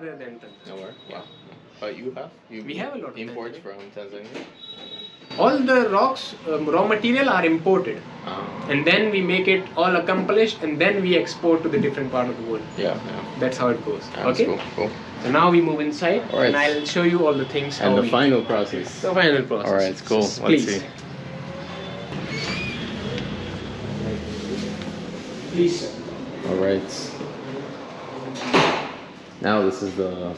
farther than Tanzania. Nowhere? Yeah. Wow. But you have? We have a lot of imports Tanzania. from Tanzania? All the rocks, raw material are imported. And then we make it all accomplished and then we export to the different part of the world. Yeah. That's how it goes. That's Okay? cool. So now we move inside Alright. and I'll show you all the things. And the final process. The final process. Alright, it's cool. So, Let's please. see. Please, sir. Alright. Now this is the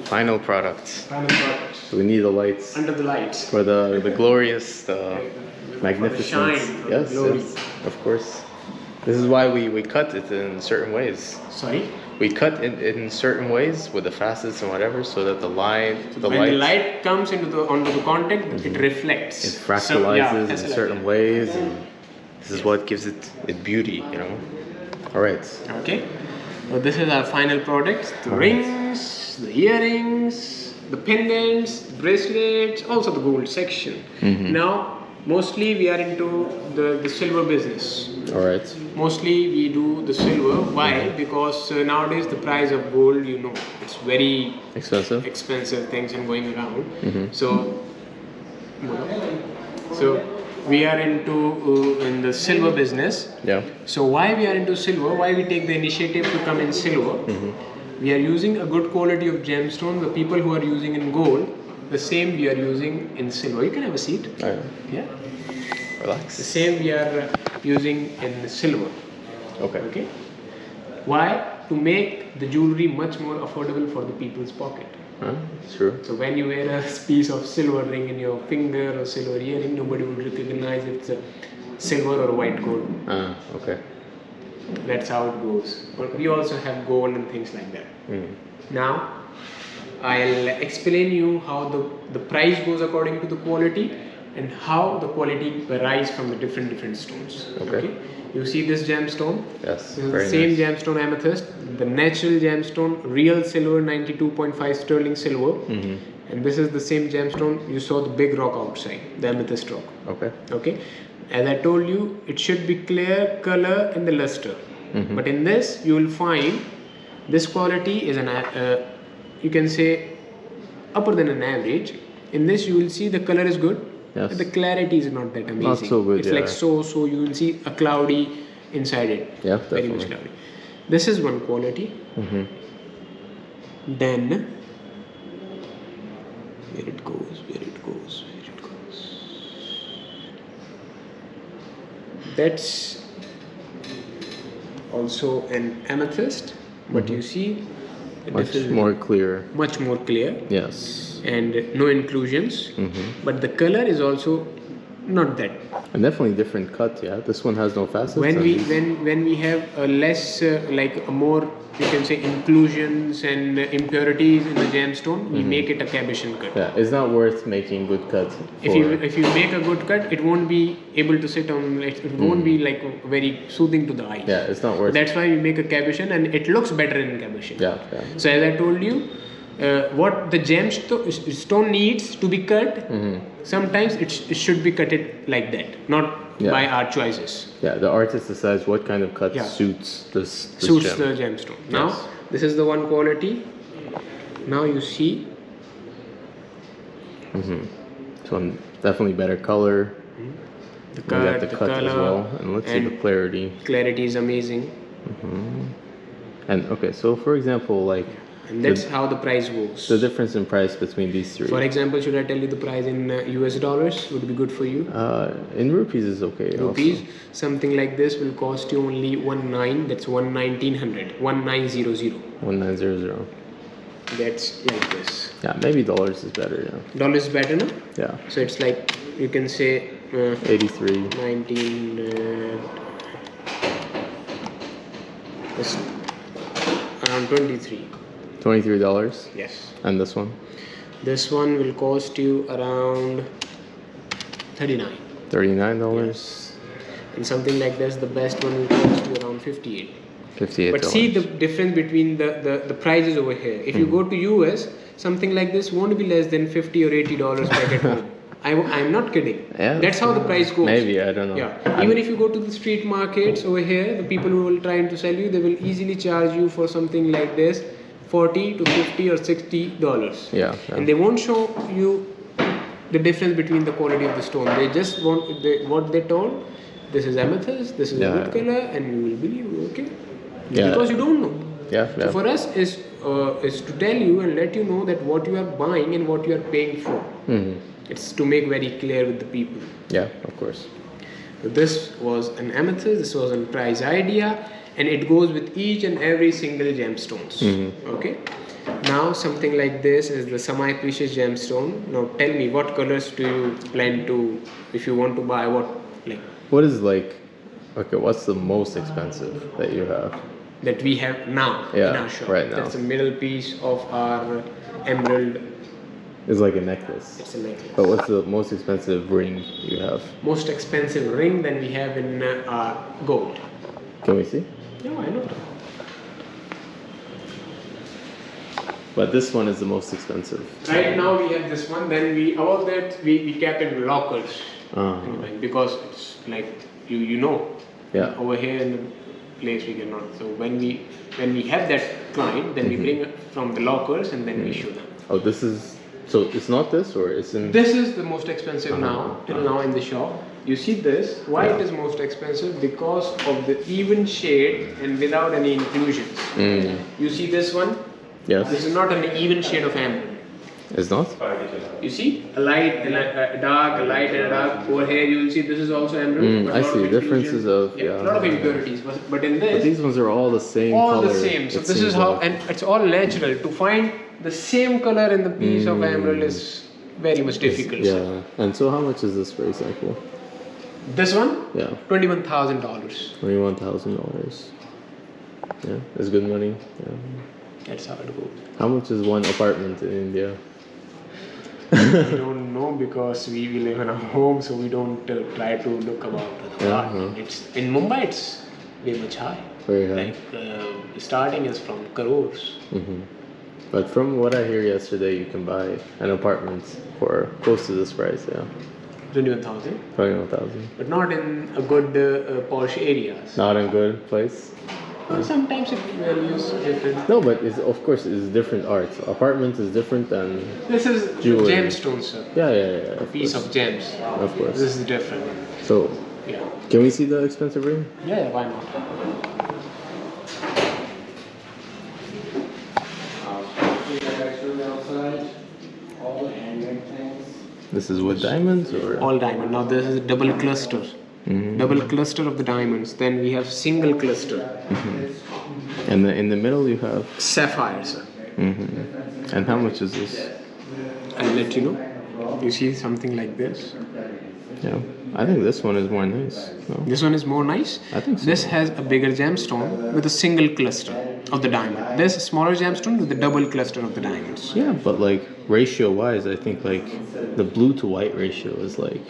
final product. Final product. So we need the lights Under the lights. for the glorious, the magnificent. shine, yes, glory. yes, of course. This is why we cut it in certain ways. Sorry? We cut it in certain ways with the facets and whatever, so that the light, When the light comes onto the contact, it reflects. it fractalizes in that's certain ways, and this is what gives it beauty, you know. All right. Okay. So this is our final product. The rings, the earrings, the pendants, the bracelets, also the gold section. Now, mostly we are into the silver business. All right. Mostly we do the silver. Why? Because nowadays the price of gold, you know, it's very Expensive. things and going around. So we are into in the silver business. Yeah. So why we are into silver? Why we take the initiative to come in silver? We are using a good quality of gemstone. The people who are using in gold, the same we are using in silver. You can have a seat. All right. Yeah. Relax. The same we are using in silver. Okay. Why? To make the jewelry much more affordable for the people's pocket. Sure. So when you wear a piece of silver ring in your finger or silver earring, nobody would recognize it's a silver or white gold. Okay. That's how it goes. But we also have gold and things like that. Now, I'll explain you how the price goes according to the quality and how the quality varies from the different stones. Okay. You see this gemstone? Yes. This is Very the same nice. gemstone amethyst, the natural gemstone, real silver, 92.5 sterling silver. And this is the same gemstone. You saw the big rock outside, the amethyst rock. Okay. As I told you, it should be clear color and the luster. But in this, you will find this quality is you can say upper than an average. In this, you will see the color is good. Yes. But the clarity is not that amazing. Not so good, It's yeah. like so you will see a cloudy inside it. Yeah, Very much cloudy. This is one quality. Then where it goes. That's also an amethyst, but you see Much more clear. much more clear. Yes. And no inclusions, but the color is also not that. And definitely different cut. Yeah. This one has no facets. When and we these- have a less like a more, you can say, inclusions and impurities in the gemstone, we make it a cabochon cut. Yeah, it's not worth making good cuts. If you make a good cut, it won't be able to sit on. It won't be like very soothing to the eye. Yeah, it's not worth. That's why we make a cabochon, and it looks better in cabochon. Yeah. So as I told you, what the gemstone needs to be cut, sometimes it should be cutted like that, not by our choices. Yeah, the artist decides what kind of cut suits this Suits gem. the gemstone. Now, this is the one quality. Now you see. So definitely better color. The We got the cut color, as well, and let's see the clarity. Clarity is amazing. And okay, so for example, like And that's how the price goes. the difference in price between these three. For example, should I tell you the price in US dollars? Would be good for you. In rupees is okay. Rupees, something like this will cost you only 19. That's 1900. 1900. 1900. That's like this. Yeah, maybe dollars is better. Yeah. Dollars is better, no? Yeah. So it's like you can say 83. 19. It's around 23. $23. Yes. And this one? This one will cost you around 39. $39. And something like this, the best one will cost you around 58. $58. But see the difference between the prices over here. If you go to US, something like this won't be less than $50 or $80 back at home. I'm not kidding. Yeah. That's how the price goes. Maybe, I don't know. Yeah. Even if you go to the street markets over here, the people who will try to sell you, they will easily charge you for something like this, $40 to $50 or $60. Yeah. And they won't show you the difference between the quality of the stone. They just want what they told. This is amethyst. This is a good color, and you will believe. Okay. Yeah. Because you don't know. Yeah. So for us is to tell you and let you know that what you are buying and what you are paying for. It's to make very clear with the people. Yeah, of course. So this was an amethyst. This was a price idea, and it goes with each and every single gemstones. Okay. Now something like this is the semi-precious gemstone. Now tell me, what colors do you plan to, if you want to buy, What is okay, what's the most expensive that you have? That we have now in our shop. Right now. That's a middle piece of our emerald. It's like a necklace. It's a necklace. But what's the most expensive ring you have? Most expensive ring than we have in gold. Can we see? Yeah, I know. But this one is the most expensive. Right now we have this one. Then all that we kept in lockers. Because it's like you know. Yeah. Over here in the place we cannot. So when we have that client, then we bring it from the lockers and then we show them. Oh, this is. So it's not this, or it's in. This is the most expensive till now in the shop. You see this? Why it is most expensive? Because of the even shade and without any inclusions. You see this one? Yes. This is not an even shade of emerald. It's not? You see? A light and a dark, a light and a dark. Over here you will see this is also emerald. I see. Differences of. A lot of impurities. But in this. But these ones are all the same color. All the same. So this is how, and it's all natural. To find the same color in the piece of emerald is very much difficult. Yeah. And so how much is this, for example? This one? Yeah. $21,000. $21,000. Yeah, it's good money. Yeah. That's how it goes. How much is one apartment in India? We don't know because we live in a home, so we don't try to look about the apartment. It's in Mumbai. It's very much high. Very high. Like starting is from crores. But from what I hear yesterday, you can buy an apartment for close to this price. Yeah. 21,000. 21,000. But not in a good posh areas. Not in good place. Well, sometimes it values different. No, but of course it's different arts. Apartment is different than. This is jewelry. Gemstone, sir. Yeah. A piece of gems. Of course. This is different. So. Yeah. Can we see the expensive ring? Yeah, why not? This is with diamonds or? All diamond. Now this is a double cluster. Double cluster of the diamonds. Then we have single cluster. And in the middle you have? Sapphire, sir. And how much is this? I'll let you know. You see something like this? Yeah. I think this one is more nice. No? This one is more nice? I think so. This has a bigger gemstone with a single cluster of the diamond. There's a smaller gemstone with a double cluster of the diamonds. Yeah, but like ratio wise, I think like the blue to white ratio is like,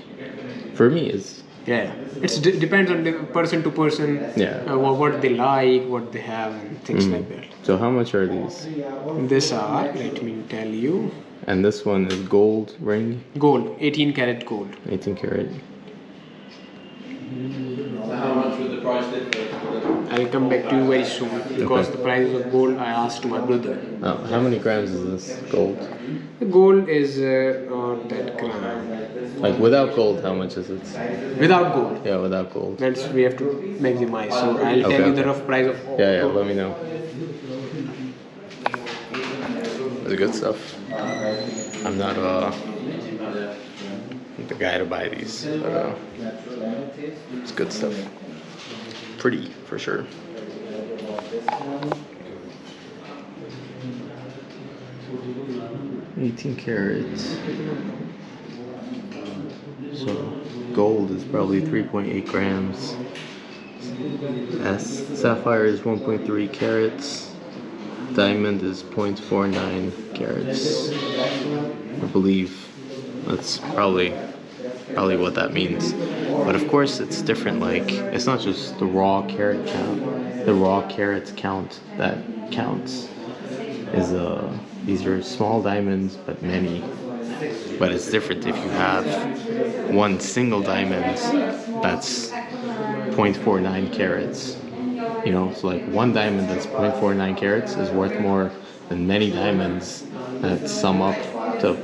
for me is. Yeah, it depends on the person to person. Yeah. What they like, what they have, and things like that. So how much are these? These are, let me tell you. And this one is gold ring? Gold, 18 karat gold. 18 karat. How much would the price differ? I'll come back to you very soon because the price of gold I asked to my brother. Oh, how many grams is this gold? The gold is not that gram. Like without gold, how much is it? Without gold. Yeah, without gold. That's we have to maximize. So I'll tell you the rough price of. Yeah, let me know. It's good stuff. I'm not the guy to buy these, but it's good stuff. Pretty for sure. $18 carats. So gold is probably 3.8 grams. Sapphire is 1.3 carats. Diamond is 0.49 carats. I believe that's probably what that means. But of course it's different, like it's not just the raw carat count, the raw carats count that counts. These are small diamonds but many But it's different if you have one single diamond that's 0.49 carats. You know, so like one diamond that's 0.49 carats is worth more than many diamonds that sum up to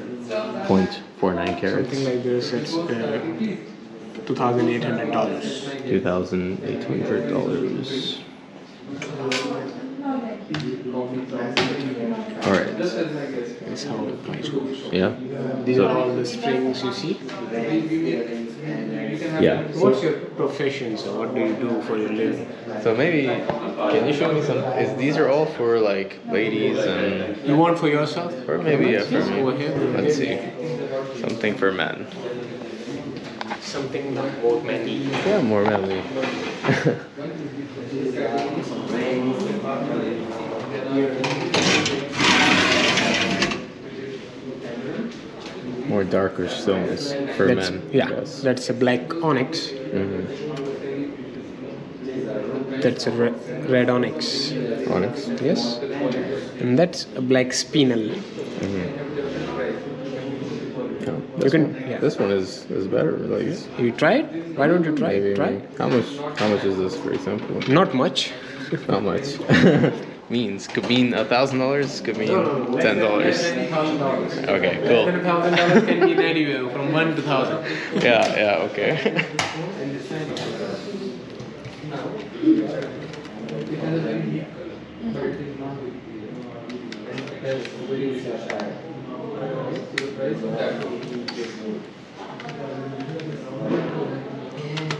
0.49 carats. Something like this, it's $2,800. $2,800. Alright. That's how the price goes. Yeah. These are all the strings you see. Yeah. What's your profession, so what do you do for your living? So maybe can you show me some? These are all for like ladies and You want for yourself? or maybe yeah, for Yes, me. over here. Let's see. Something for men. Something not more manly. Yeah, more manly. More darker stones for That's, men. yeah, Yes. that's a black onyx. Mhm. That's a red onyx. Onyx. Yes. And that's a black spinel. Yeah. You can, yeah. This one is better. Like You try it? Why don't you try maybe. it? Try it. How much is this, for example? Not much. Not much. Means could mean $1,000. Could mean $10. Okay, cool. $1,000 can be anywhere from 1 to 1,000. Yeah. Okay.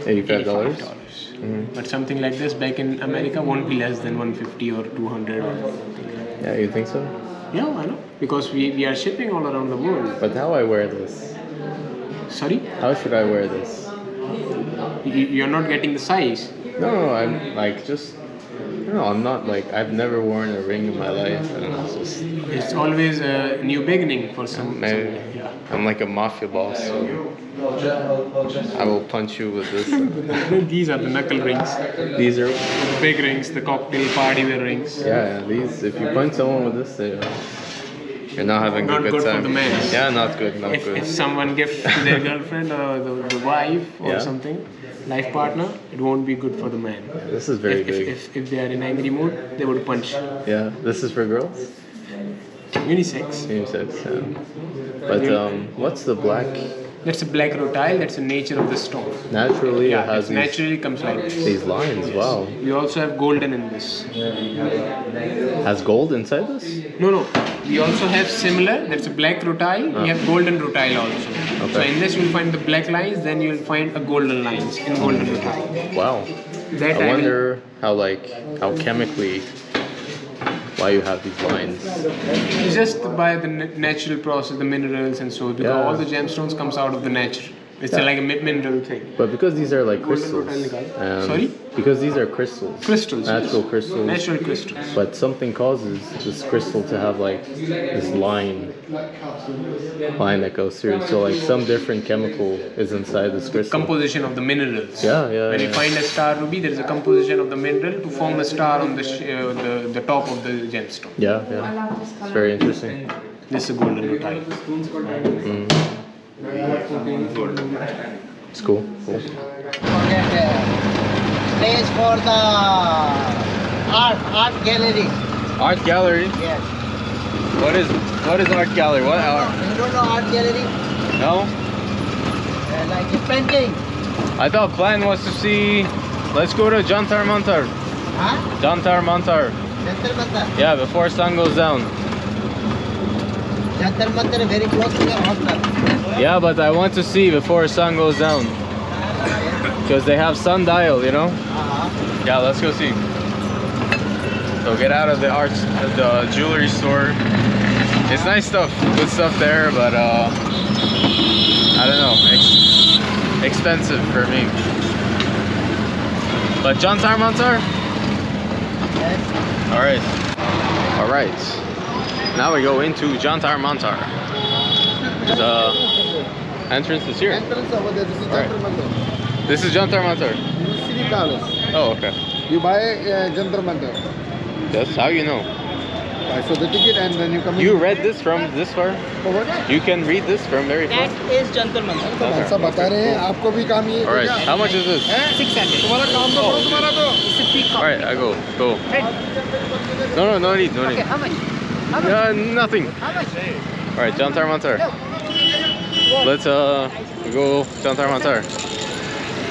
$85. But something like this back in America won't be less than 150 or 200 or something like that. Yeah, you think so? Yeah, I know. Because we are shipping all around the world. But how I wear this? Sorry? How should I wear this? You're not getting the size. No, I'm like just. No, I'm not like I've never worn a ring in my life, and it's just. It's always a new beginning for some. Maybe. Yeah. I'm like a mafia boss, so I will punch you with this. These are the knuckle rings. These are. The big rings, the cocktail party wear rings. Yeah, these. If you punch someone with this, you're not having Not a good good time. for the man. Yeah, not good, not If good. someone gives to their girlfriend or the wife or Yeah. something, life partner, it won't be good for the man. This is very if, big. if they are in angry mood, they would punch. Yeah, this is for girls. Unisex. Unisex. Yeah. But what's the black? That's a black rutile. That's the nature of the stone. Naturally, it Yeah, has it naturally comes like this. these lines. Wow. We also have golden in this. Has gold inside this? No. We also have similar. That's a black rutile. We have golden rutile also. Okay. So in this you'll find the black lines. Then you'll find a golden lines in golden rutile. Wow. That I wonder how chemically why you have these lines. It's just by the natural process, the minerals and so. Because Yeah. all the gemstones comes out of the nature. It's Yeah. like a mineral thing. But because these are like crystals. Sorry? Because these are crystals. Crystals. Natural yes. crystals. Natural crystals. But something causes this crystal to have like this line that goes through. So like some different chemical is inside this crystal. Composition of the minerals. Yeah. When you find a star ruby, there is a composition of the mineral to form a star on the top of the gemstone. Yeah. It's very interesting. This is a golden rutile. It's cool. Forget place for the art gallery. Art gallery. Yes. What is art gallery? What art? You don't know art gallery? No. Like a painting. I thought plan was to see. Let's go to Jantar Mantar. Huh? Jantar Mantar. Jantar Mantar. Yeah, before sun goes down. Jantar Mantar is very close to your hostel. Yeah, but I want to see before sun goes down. Because they have sundial, you know? Yeah, let's go see. So get out of the jewelry store. It's nice stuff, good stuff there, but I don't know, expensive for me. But Jantar Mantar? Yes. Alright. Now we go into Jantar Mantar. The entrance is here. Entrance over there. This is Right. Jantar Mantar. This is Jantar Mantar. This is City Palace. Oh, okay. You buy Jantar Mantar. That's how you know. So the ticket and then you come in. You read this from this far? For what? You can read this from very far? That is Jantar Mantar. तो भाई साहब बता रहे हैं आपको भी काम ये Alright, how much is this? 600. तुम्हारा काम तो करो तुम्हारा तो It's a peacock. Alright, I go. Red. No need. Okay, how much? How much? Nothing. How much? Alright, Jantar Mantar. Let's go Jantar Mantar.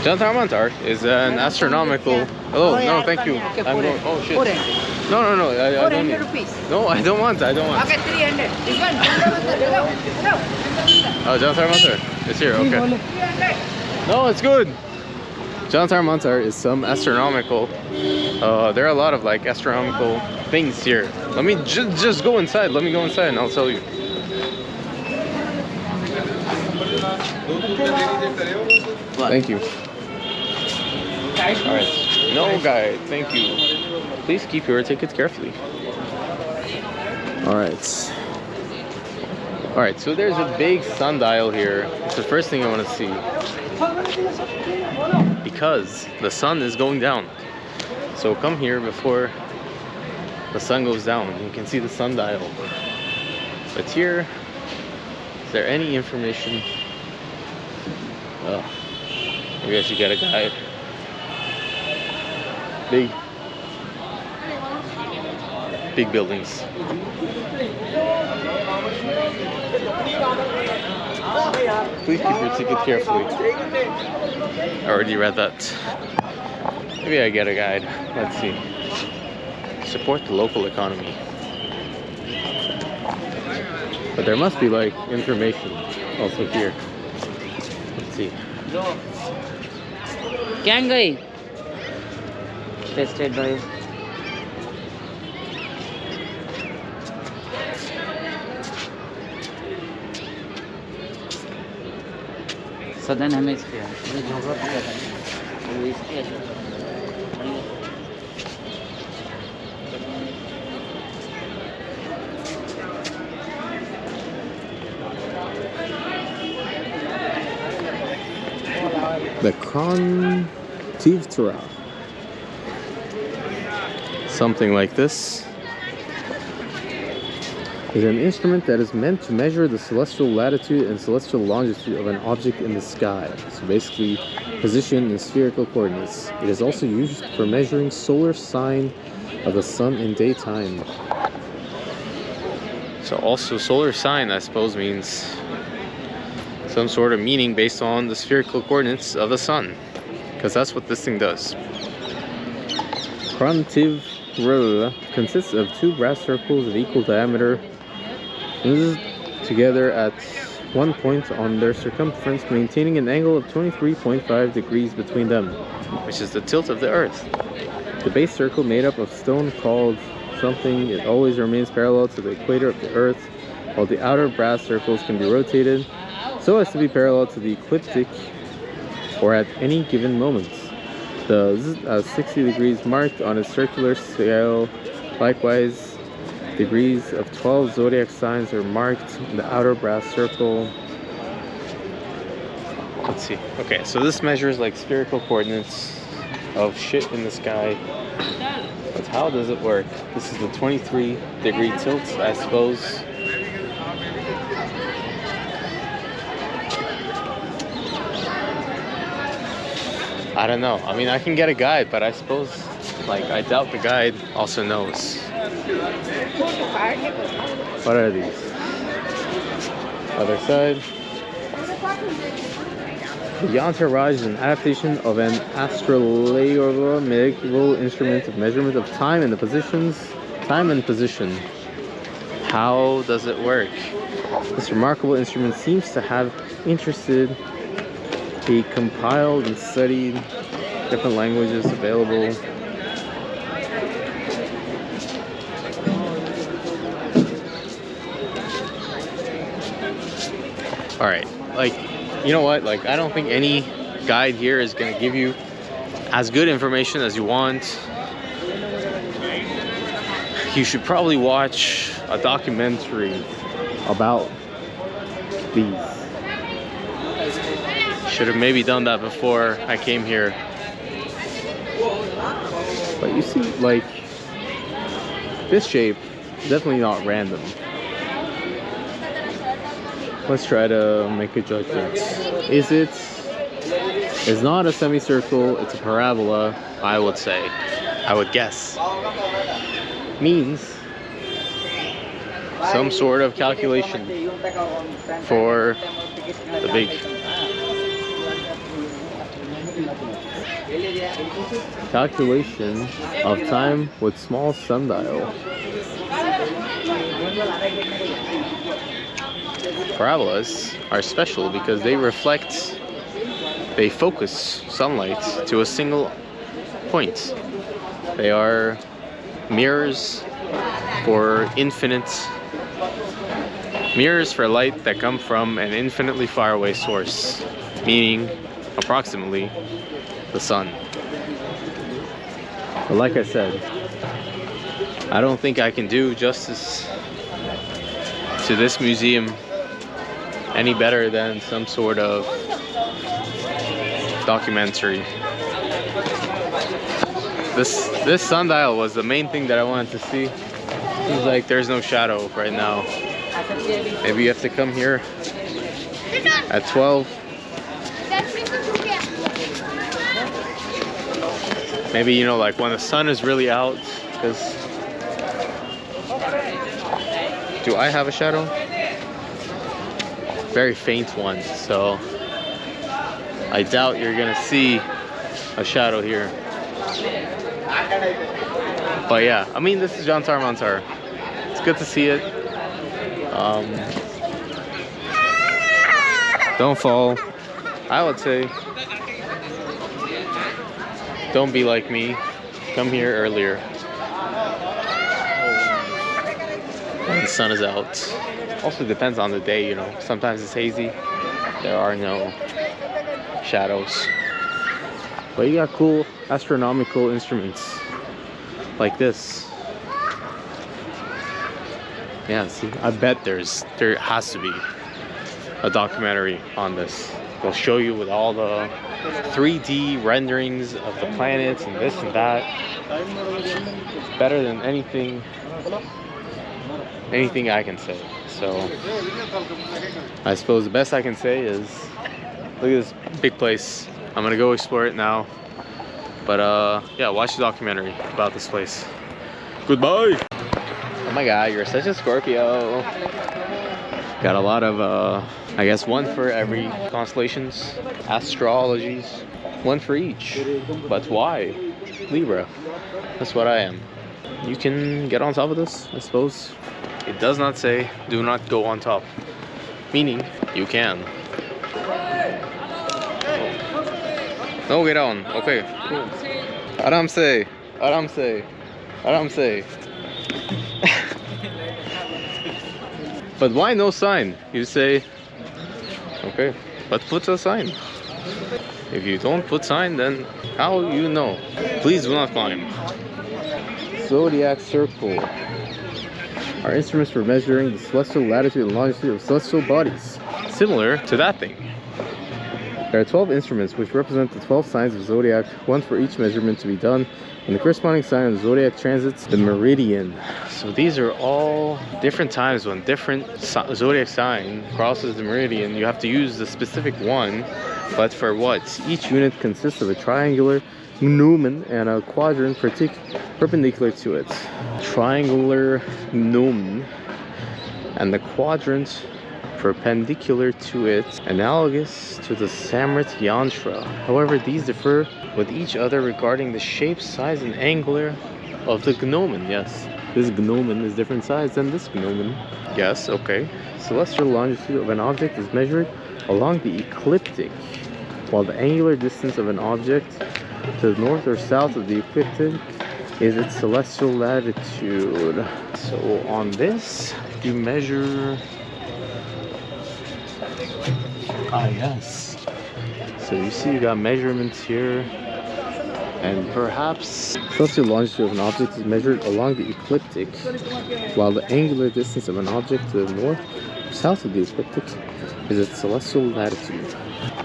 Jantar Mantar is an astronomical. Oh, no, thank you. Okay, I'm going. Oh shit. 400. No, I don't 400 need. rupees. No, I don't want. Okay, 300. This one, Jantar Mantar. Hello. Oh, Jantar Mantar. It's here. Okay. 300. No, it's good. Jantar Mantar is some astronomical. There are a lot of like astronomical things here. Let me just go inside. Let me go inside and I'll tell you. Thank you. Alright. No guide. Thank you. Please keep your ticket carefully. Alright. Alright, so there's a big sundial here. It's the first thing I want to see. Because the sun is going down. So come here before the sun goes down. You can see the sundial. But here, is there any information? Oh, maybe I should get a guide. Big buildings. Please keep your ticket carefully. I already read that. Maybe I get a guide. Let's see. Support the local economy. But there must be like information also here. Let's see. Kangai. Tested by. Southern Hemisphere. The Krontivtura. Something like this. Is an instrument that is meant to measure the celestial latitude and celestial longitude of an object in the sky. So basically, position in spherical coordinates. It is also used for measuring solar sign of the sun in daytime. So also solar sign, I suppose, means some sort of meaning based on the spherical coordinates of the sun, because that's what this thing does. Krontivtura consists of two brass circles of equal diameter together at one point on their circumference, maintaining an angle of 23.5 degrees between them, which is the tilt of the Earth. The base circle, made up of stone called something, it always remains parallel to the equator of the Earth, while the outer brass circles can be rotated so as to be parallel to the ecliptic or at any given moment. The 60 degrees marked on a circular scale. Likewise, degrees of 12 zodiac signs are marked in the outer brass circle. Let's see. Okay, so this measures like spherical coordinates of shit in the sky. But how does it work? This is the 23-degree tilt, I suppose. I don't know. I mean, I can get a guide, but I suppose, like, I doubt the guide also knows. What are these? Other side. The Jantar is an adaptation of an astronomical instrument of measurement of time and position. How does it work? This remarkable instrument seems to have interested. He compiled and studied different languages available. Alright, like, you know what? Like, I don't think any guide here is going to give you as good information as you want. You should probably watch a documentary about these. Should have maybe done that before I came here. But you see, like, this shape definitely not random. Let's try to make a judgment. It's not a semicircle, it's a parabola, I would say. I would guess. Means some sort of calculation for the big calculation of time with small sundial. Parabolas are special because they focus sunlight to a single point. They are mirrors for light that come from an infinitely far away source, meaning approximately the sun. But like I said, I don't think I can do justice to this museum any better than some sort of documentary. This sundial was the main thing that I wanted to see. Seems like there's no shadow right now. Maybe you have to come here at 12. Maybe, you know, like when the sun is really out, because do I have a shadow? Very faint one, so I doubt you're gonna see a shadow here. But yeah, I mean, this is Jantar Mantar. It's good to see it. Don't fall. I would say don't be like me. Come here earlier when the sun is out. Also depends on the day, you know. Sometimes it's hazy. There are no shadows. But you got cool astronomical instruments like this. Yeah, see, I bet there has to be a documentary on this. They'll show you with all the 3D renderings of the planets and this and that. It's better than anything I can say. So I suppose the best I can say is look at this big place. I'm gonna go explore it now. But yeah, watch the documentary about this place. Goodbye. Oh my god, you're such a Scorpio. Got a lot of I guess one for every constellations, astrologies, one for each. But why? Libra. That's what I am. You can get on top of this, I suppose. It does not say do not go on top, meaning you can. No, get on. Okay, cool. Aram say. But why no sign? You say, okay, but put a sign. If you don't put sign, then how you know? Please do not climb. Zodiac circle are instruments for measuring the celestial latitude and longitude of celestial bodies, similar to that thing. There are 12 instruments which represent the 12 signs of zodiac, one for each measurement to be done, and the corresponding sign of the zodiac transits the meridian. So these are all different times when different zodiac sign crosses the meridian. You have to use the specific one, but for what? Each unit consists of a triangular gnomon and a quadrant perpendicular to it. Triangular gnomon and the quadrant perpendicular to it, analogous to the Samrit yantra. However, these differ with each other regarding the shape, size, and angular of the gnomon. Yes, this gnomon is different size than this gnomon. Yes, okay. Celestial longitude of an object is measured along the ecliptic, while the angular distance of an object to the north or south of the ecliptic is its celestial latitude. So on this, you measure. Ah, yes. So you see you got measurements here, and perhaps celestial longitude of an object is measured along the ecliptic, while the angular distance of an object to the north or south of the ecliptic is its celestial latitude.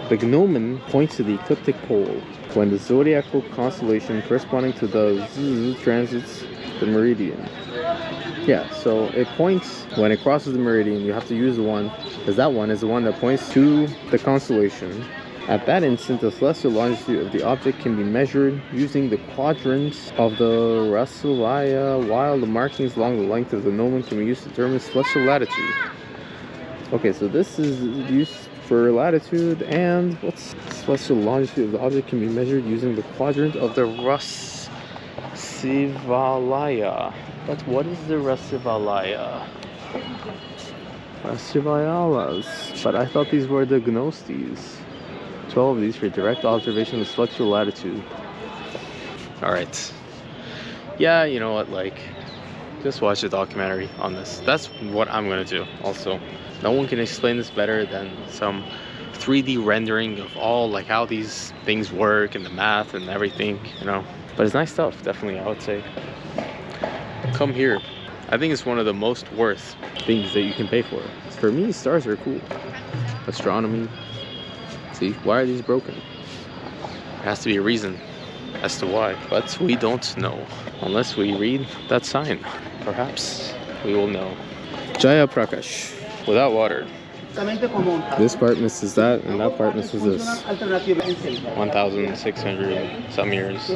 The gnomon points to the ecliptic pole when the zodiacal constellation corresponding to the Z transits the meridian. Yeah, so it points when it crosses the meridian. You have to use the one, because that one is the one that points to the constellation. At that instant, the celestial longitude of the object can be measured using the quadrants of the Rassilaya, while the markings along the length of the gnomon can be used to determine celestial latitude. Okay, so this is used for latitude, and what's celestial longitude of the object can be measured using the quadrant of the Rassilaya. But what is the Rassilaya? Rassivayalas. But I thought these were the Gnostes. 12 of these for direct observation of celestial latitude. Alright. Yeah, you know what, like, just watch a documentary on this. That's what I'm gonna do. Also, no one can explain this better than some 3D rendering of all, like, how these things work and the math and everything, you know. But it's nice stuff, definitely, I would say. Come here. I think it's one of the most worth things that you can pay for. For me, stars are cool. Astronomy. See, why are these broken? There has to be a reason as to why, but we don't know. Unless we read that sign. Perhaps we will know. Jaya Prakash. Without water. This part misses that, and that part misses this. 1,600 some years.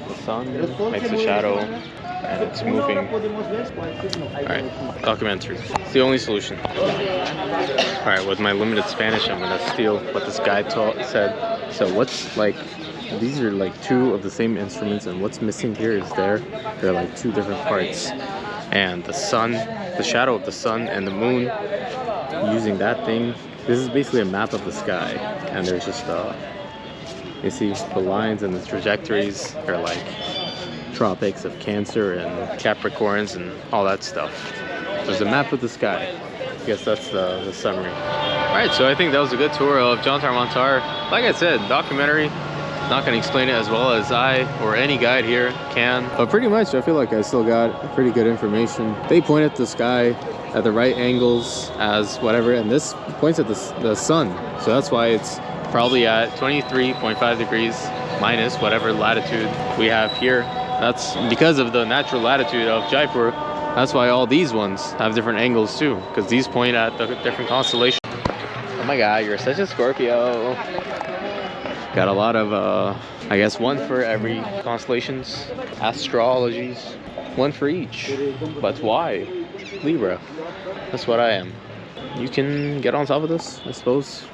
The sun makes a shadow, and it's moving. Alright, documentary. It's the only solution. Alright, with my limited Spanish, I'm gonna steal what this guy said. So what's, like, these are like two of the same instruments, and what's missing here is they're like two different parts. And the sun, the shadow of the sun and the moon, using that thing, this is basically a map of the sky. And there's just, you see the lines and the trajectories are like tropics of Cancer and Capricorns and all that stuff. There's a map of the sky. I guess that's the summary. Alright, so I think that was a good tour of Jantar Mantar. Like I said, documentary. Not going to explain it as well as I or any guide here can. But pretty much, I feel like I still got pretty good information. They point at the sky at the right angles as whatever, and this points at the sun. So that's why it's probably at 23.5 degrees minus whatever latitude we have here. That's because of the natural latitude of Jaipur. That's why all these ones have different angles too, because these point at the different constellations. Oh my god, you're such a Scorpio. Got a lot of, I guess one for every constellations, astrologies, one for each. But why? Libra. That's what I am. You can get on top of this, I suppose.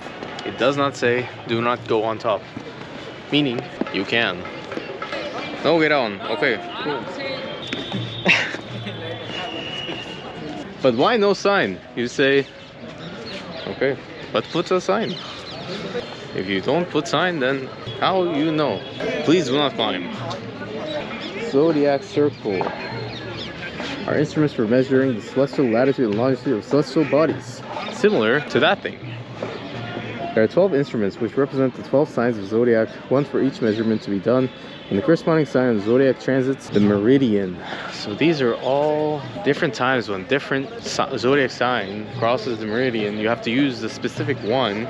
It does not say, do not go on top. Meaning, you can. No, get on. Okay, cool. But why no sign? You say, okay, but put a sign. If you don't put sign, then how you know? Please do not climb. Zodiac circle are instruments for measuring the celestial latitude and longitude of celestial bodies. Similar to that thing. There are 12 instruments which represent the 12 signs of zodiac, one for each measurement to be done, and the corresponding sign of the zodiac transits the meridian. So these are all different times when different zodiac sign crosses the meridian. You have to use the specific one,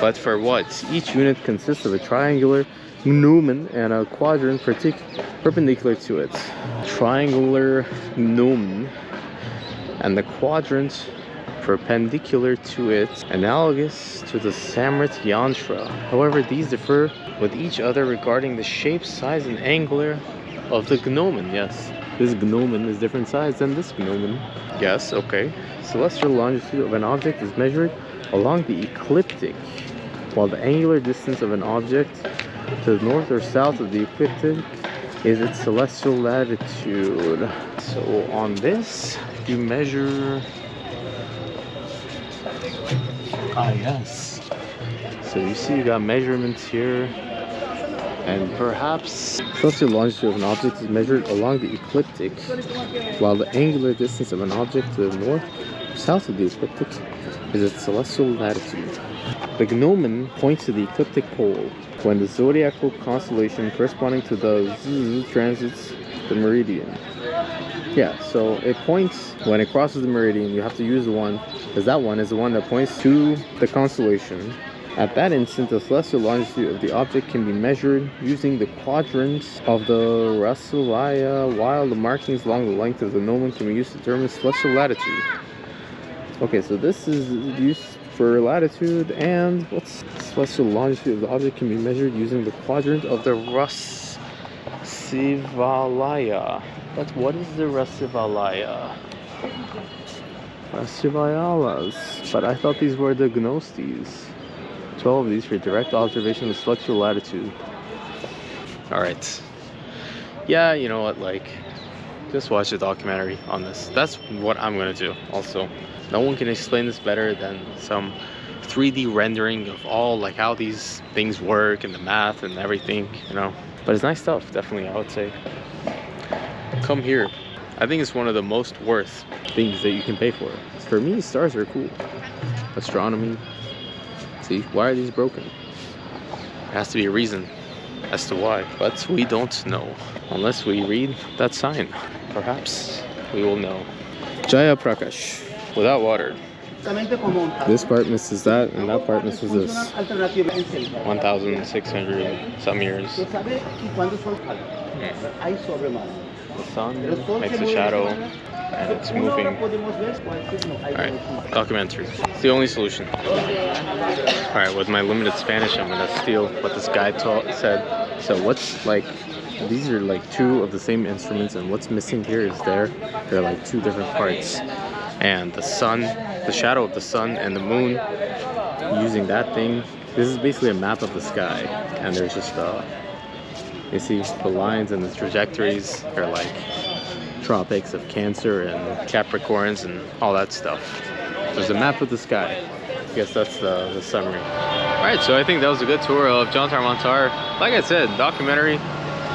but for what? Each unit consists of a triangular gnomon and a quadrant perpendicular to it. Triangular gnomon and the quadrant perpendicular to it, analogous to the Samrit yantra. However, these differ with each other regarding the shape, size, and angular of the gnomon. Yes, this gnomon is different size than this gnomon. Yes, okay. Celestial longitude of an object is measured along the ecliptic, while the angular distance of an object to the north or south of the ecliptic is its celestial latitude. So on this, you measure... Ah, yes. So you see you got measurements here, and perhaps celestial longitude of an object is measured along the ecliptic, while the angular distance of an object to the north or south of the ecliptic is its celestial latitude. The gnomon points to the ecliptic pole when the zodiacal constellation corresponding to the Z transits the meridian. Yeah, so it points when it crosses the meridian. You have to use the one, because that one is the one that points to the constellation. At that instant, the celestial longitude of the object can be measured using the quadrants of the Rasulaya, while the markings along the length of the gnomon can be used to determine celestial latitude. Okay, so this is used for latitude, and what's celestial longitude of the object can be measured using the quadrant of the Rasivalaya. But what is the Rasivalaya? Rasivayalas. But I thought these were the Gnostes. 12 of these for direct observation of celestial latitude. Alright. Yeah, you know what, like, just watch a documentary on this. That's what I'm gonna do also. No one can explain this better than some 3D rendering of all, like, how these things work and the math and everything, you know. But it's nice stuff, definitely, I would say. Come here. I think it's one of the most worth things that you can pay for. For me, stars are cool. Astronomy. See, why are these broken? There has to be a reason as to why, but we don't know. Unless we read that sign. Perhaps we will know. Jaya Prakash. Without water. This part misses that, and that part misses this. 1,600 some years. The sun makes a shadow, and it's moving. Alright, documentary. It's the only solution. Alright, with my limited Spanish, I'm gonna steal what this guy said. So what's, like, these are like two of the same instruments, and what's missing here is they're like two different parts. And the sun, the shadow of the sun and the moon, using that thing, this is basically a map of the sky. And there's just, you see the lines and the trajectories are like tropics of Cancer and Capricorns and all that stuff. There's a map of the sky. I guess that's the summary. Alright, so I think that was a good tour of Jantar Mantar. Like I said, documentary.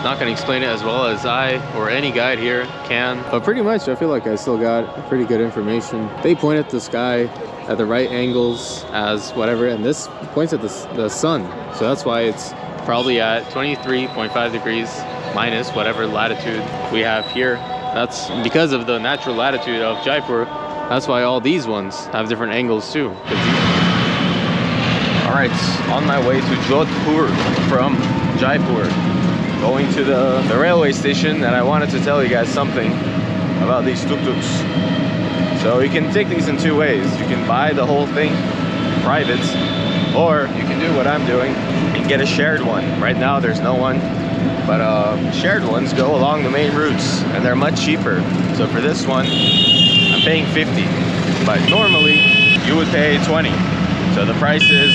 Not going to explain it as well as I or any guide here can. But pretty much, I feel like I still got pretty good information. They point at the sky at the right angles as whatever, and this points at the sun. So that's why it's probably at 23.5 degrees minus whatever latitude we have here. That's because of the natural latitude of Jaipur. That's why all these ones have different angles too. Alright, on my way to Jodhpur from Jaipur. Going to the railway station, and I wanted to tell you guys something about these tuk-tuks. So you can take these in two ways. You can buy the whole thing private, or you can do what I'm doing and get a shared one. Right now there's no one, but shared ones go along the main routes and they're much cheaper. So for this one, I'm paying 50, but normally you would pay 20. So the price is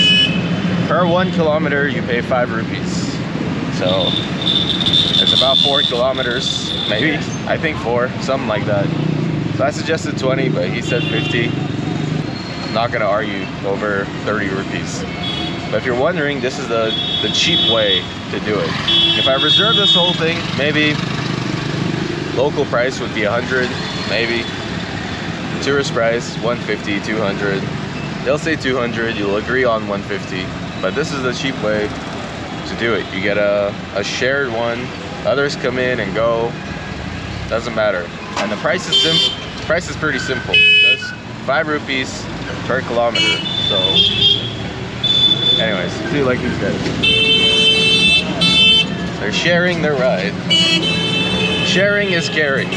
per 1 kilometer you pay 5 rupees. So it's about 4 kilometers, maybe, I think 4, something like that. So I suggested 20, but he said 50. I'm not gonna argue over 30 rupees. But if you're wondering, this is the cheap way to do it. If I reserve this whole thing, maybe local price would be 100, maybe. Tourist price, 150, 200. They'll say 200, you'll agree on 150. But this is the cheap way to do it. You get a shared one, others come in and go, doesn't matter. And the price is pretty simple. Just 5 rupees per kilometer. So anyways, see you like these guys. They're sharing their ride. Sharing is caring.